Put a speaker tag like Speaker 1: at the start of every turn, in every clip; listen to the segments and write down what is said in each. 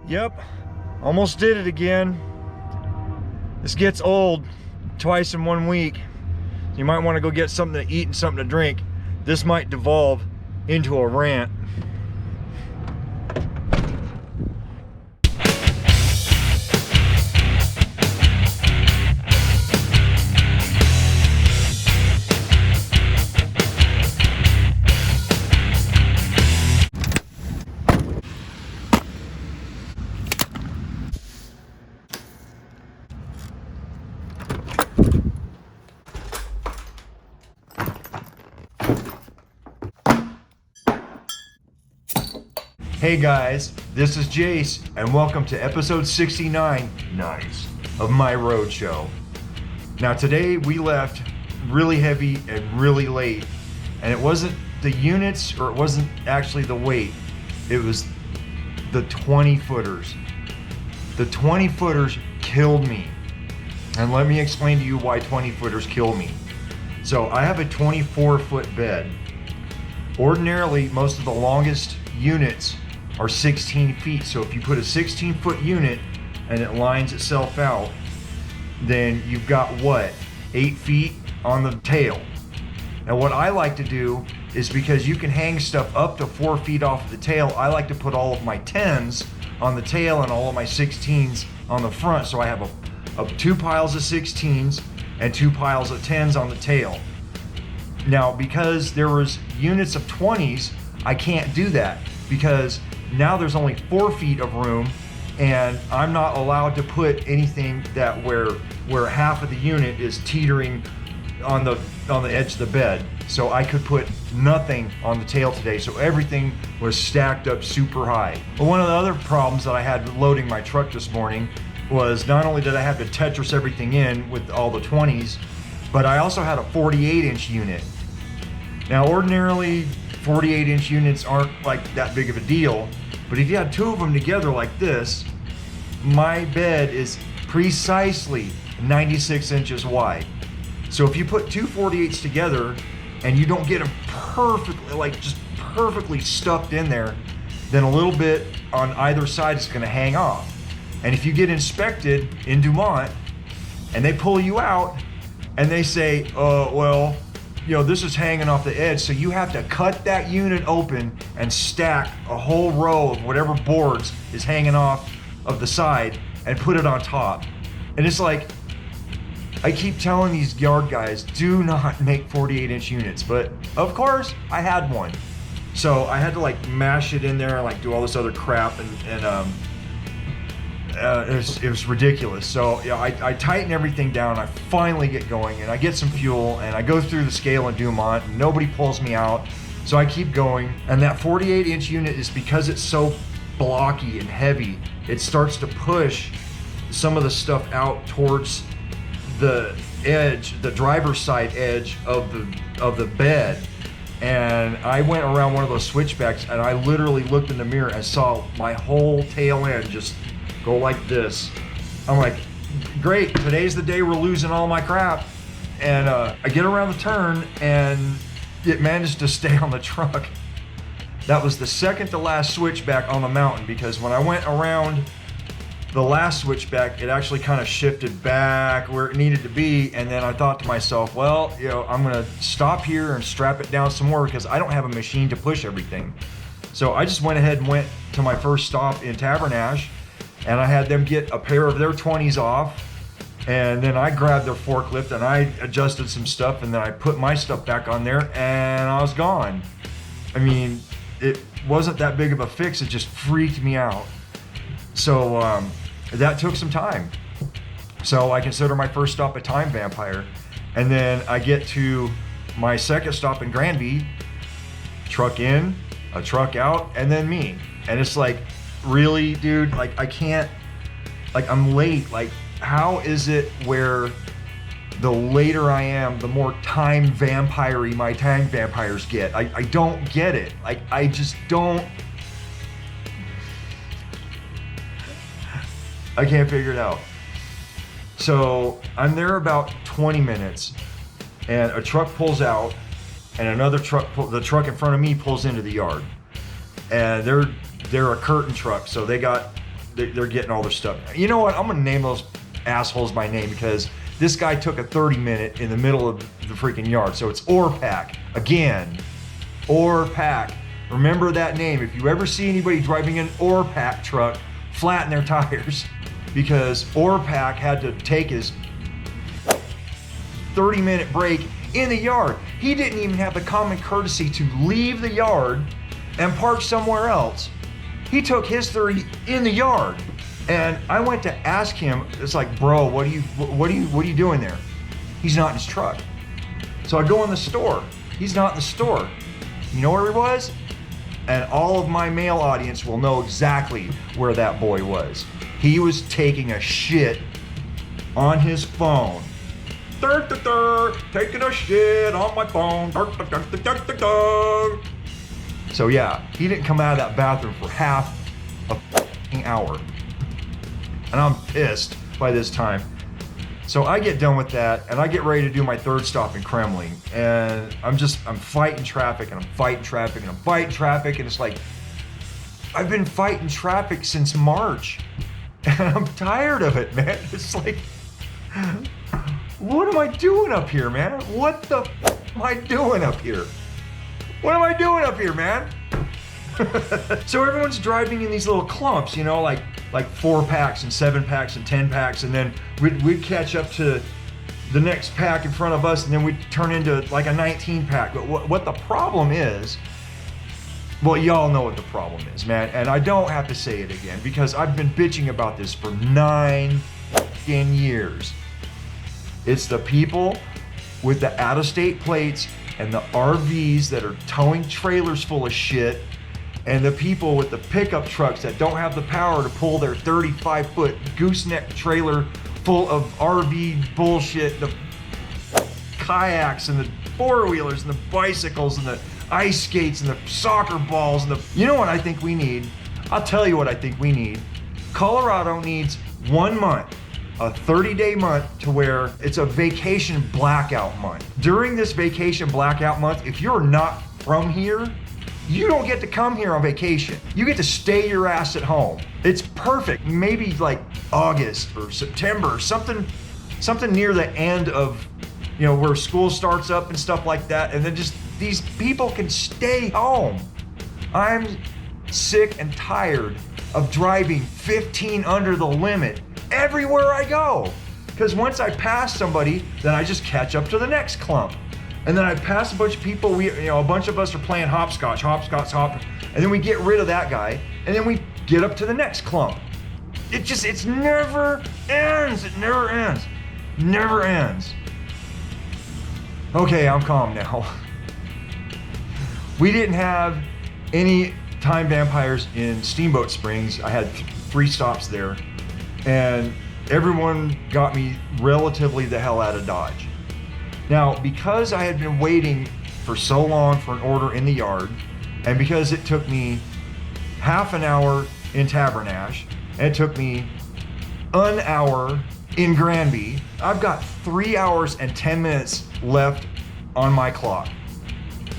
Speaker 1: Yep, almost did it again. This gets old twice in 1 week. You might want to go get something to eat and something to drink. This might devolve into a rant. Hey guys, this is Jace, and welcome to episode 69, nice, of my road show. Now today we left really heavy and really late, and it wasn't the units, or it wasn't actually the weight, it was the 20 footers. The 20 footers killed me, and let me explain to you why 20 footers kill me. So I have a 24-foot bed. Ordinarily, most of the longest units are 16 feet. So if you put a 16-foot unit and it lines itself out, then you've got what? 8 feet on the tail. Now what I like to do is, because you can hang stuff up to 4 feet off of the tail, I like to put all of my 10s on the tail and all of my 16s on the front. So I have two piles of 16s and 2 piles of 10s on the tail. Now, because there was units of 20s, I can't do that, because now there's only 4 feet of room, and I'm not allowed to put anything that where half of the unit is teetering on the edge of the bed. So I could put nothing on the tail today. So everything was stacked up super high. But one of the other problems that I had loading my truck this morning was, not only did I have to Tetris everything in with all the 20s, but I also had a 48-inch unit. Now ordinarily 48-inch units aren't like that big of a deal, but if you had 2 of them together like this, my bed is precisely 96 inches wide. So if you put 2 48s together and you don't get them perfectly, like just perfectly stuffed in there, then a little bit on either side is gonna hang off. And if you get inspected in Dumont and they pull you out and they say, well, you know, this is hanging off the edge, so you have to cut that unit open and stack a whole row of whatever boards is hanging off of the side and put it on top. And it's like, I keep telling these yard guys, do not make 48-inch units, but of course I had one. So I had to like mash it in there and like do all this other crap, and it was ridiculous. So yeah, I tighten everything down. I finally get going, and I get some fuel, and I go through the scale in Dumont, and nobody pulls me out. So I keep going, and that 48-inch unit is, because it's so blocky and heavy, it starts to push some of the stuff out towards the edge, the driver's side edge of the bed. And I went around one of those switchbacks, and I literally looked in the mirror and saw my whole tail end just go like this. I'm like, great, today's the day we're losing all my crap. And I get around the turn, and it managed to stay on the truck. That was the second to last switchback on the mountain, because when I went around the last switchback, it actually kind of shifted back where it needed to be. And then I thought to myself, well, you know, I'm gonna stop here and strap it down some more, because I don't have a machine to push everything. So I just went ahead and went to my first stop in Tabernash, and I had them get a pair of their 20s off, and then I grabbed their forklift and I adjusted some stuff, and then I put my stuff back on there, and I was gone. I mean, it wasn't that big of a fix, it just freaked me out. So that took some time. So I consider my first stop a time vampire. And then I get to my second stop in Granby, truck in, a truck out, and then me. And it's like, really, dude, like I can't, like I'm late. Like, how is it where the later I am, the more time vampire-y my time vampires get? I don't get it. Like, I just don't, I can't figure it out. So I'm there about 20 minutes, and a truck pulls out, and another truck, the truck in front of me pulls into the yard. And they're a curtain truck, so they got they're getting all their stuff. You know what? I'm gonna name those assholes by name because this guy took a 30-minute in the middle of the freaking yard. So it's Orpack again. Orpack. Remember that name. If you ever see anybody driving an Orpack truck, flatten their tires because Orpack had to take his 30-minute break in the yard. He didn't even have the common courtesy to leave the yard and park somewhere else. He took his 30 in the yard. And I went to ask him, it's like, bro, what are you doing there? He's not in his truck. So I go in the store. He's not in the store. You know where he was? And all of my male audience will know exactly where that boy was. He was taking a shit on his phone. Taking a shit on my phone. So yeah, he didn't come out of that bathroom for half a fucking hour. And I'm pissed by this time. So I get done with that and I get ready to do my third stop in Kremling. And I'm fighting traffic and I'm fighting traffic and I'm fighting traffic. And it's like, I've been fighting traffic since March. And I'm tired of it, man. It's like, what am I doing up here, man? What the am I doing up here? What am I doing up here, man? So everyone's driving in these little clumps, you know, like 4 packs and 7 packs and 10 packs, and then we'd catch up to the next pack in front of us, and then we'd turn into like a 19 pack. But what the problem is, well, y'all know what the problem is, man, and I don't have to say it again because I've been bitching about this for 9 years. It's the people with the out-of-state plates and the RVs that are towing trailers full of shit, and the people with the pickup trucks that don't have the power to pull their 35-foot gooseneck trailer full of RV bullshit, the kayaks and the four-wheelers and the bicycles and the ice skates and the soccer balls and the... You know what I think we need? I'll tell you what I think we need. Colorado needs 1 month, a 30-day month to where it's a vacation blackout month. During this vacation blackout month, if you're not from here, you don't get to come here on vacation. You get to stay your ass at home. It's perfect. Maybe like August or September or something near the end of, you know, where school starts up and stuff like that. And then just these people can stay home. I'm sick and tired of driving 15 under the limit everywhere I go. Because once I pass somebody, then I just catch up to the next clump. And then I pass a bunch of people, a bunch of us are playing hopscotch, and then we get rid of that guy, and then we get up to the next clump. It never ends. It never ends. Never ends. Okay, I'm calm now. We didn't have any time vampires in Steamboat Springs. I had 3 stops there, and everyone got me relatively the hell out of Dodge. Now, because I had been waiting for so long for an order in the yard, and because it took me half an hour in Tabernash, and it took me an hour in Granby, I've got 3 hours and 10 minutes left on my clock.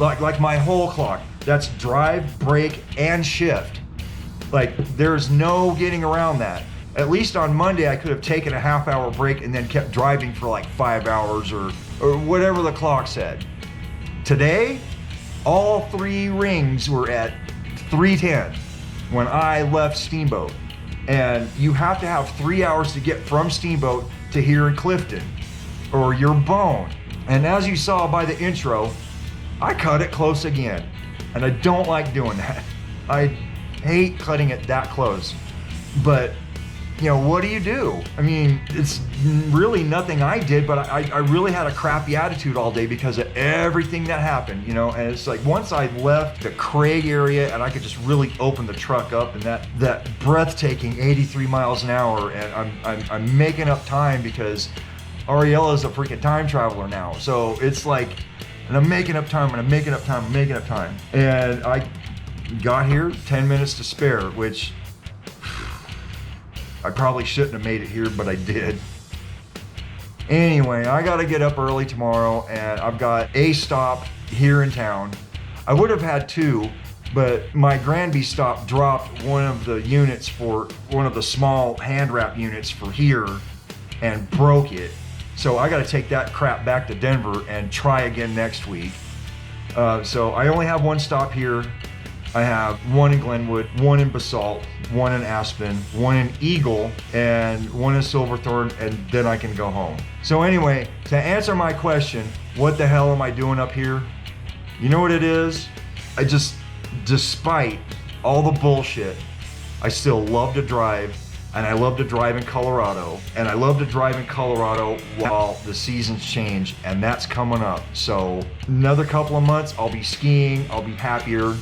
Speaker 1: Like my whole clock. That's drive, break, and shift. Like, there's no getting around that. At least on Monday, I could have taken a half-hour break and then kept driving for like 5 hours or whatever the clock said. Today, all 3 rings were at 3:10 when I left Steamboat. And you have to have 3 hours to get from Steamboat to here in Clifton, or you're boned. And as you saw by the intro, I cut it close again. And I don't like doing that. I hate cutting it that close. But you know, what do you do? I mean, it's really nothing I did, but I really had a crappy attitude all day because of everything that happened, you know, and it's like once I left the Craig area and I could just really open the truck up and that breathtaking 83 miles an hour, and I'm making up time because Ariella's a freaking time traveler now. So it's like, and I'm making up time, and I'm making up time, I'm making up time. And I got here 10 minutes to spare, which I probably shouldn't have made it here, but I did. Anyway, I gotta get up early tomorrow, and I've got a stop here in town. I would have had 2, but my Granby stop dropped one of the units for one of the small hand wrap units for here and broke it. So I got to take that crap back to Denver and try again next week. So I only have one stop here. I have one in Glenwood, one in Basalt, one in Aspen, one in Eagle, and one in Silverthorne, and then I can go home. So anyway, to answer my question, what the hell am I doing up here? You know what it is? I just, despite all the bullshit, I still love to drive, and I love to drive in Colorado, and I love to drive in Colorado while the seasons change, and that's coming up. So another couple of months, I'll be skiing, I'll be happier.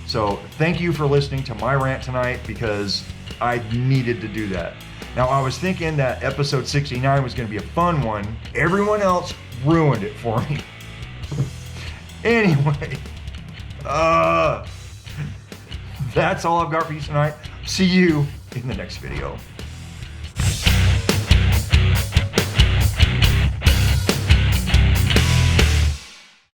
Speaker 1: So thank you for listening to my rant tonight, because I needed to do that. Now, I was thinking that episode 69 was going to be a fun one. Everyone else ruined it for me. Anyway, that's all I've got for you tonight. See you in the next video.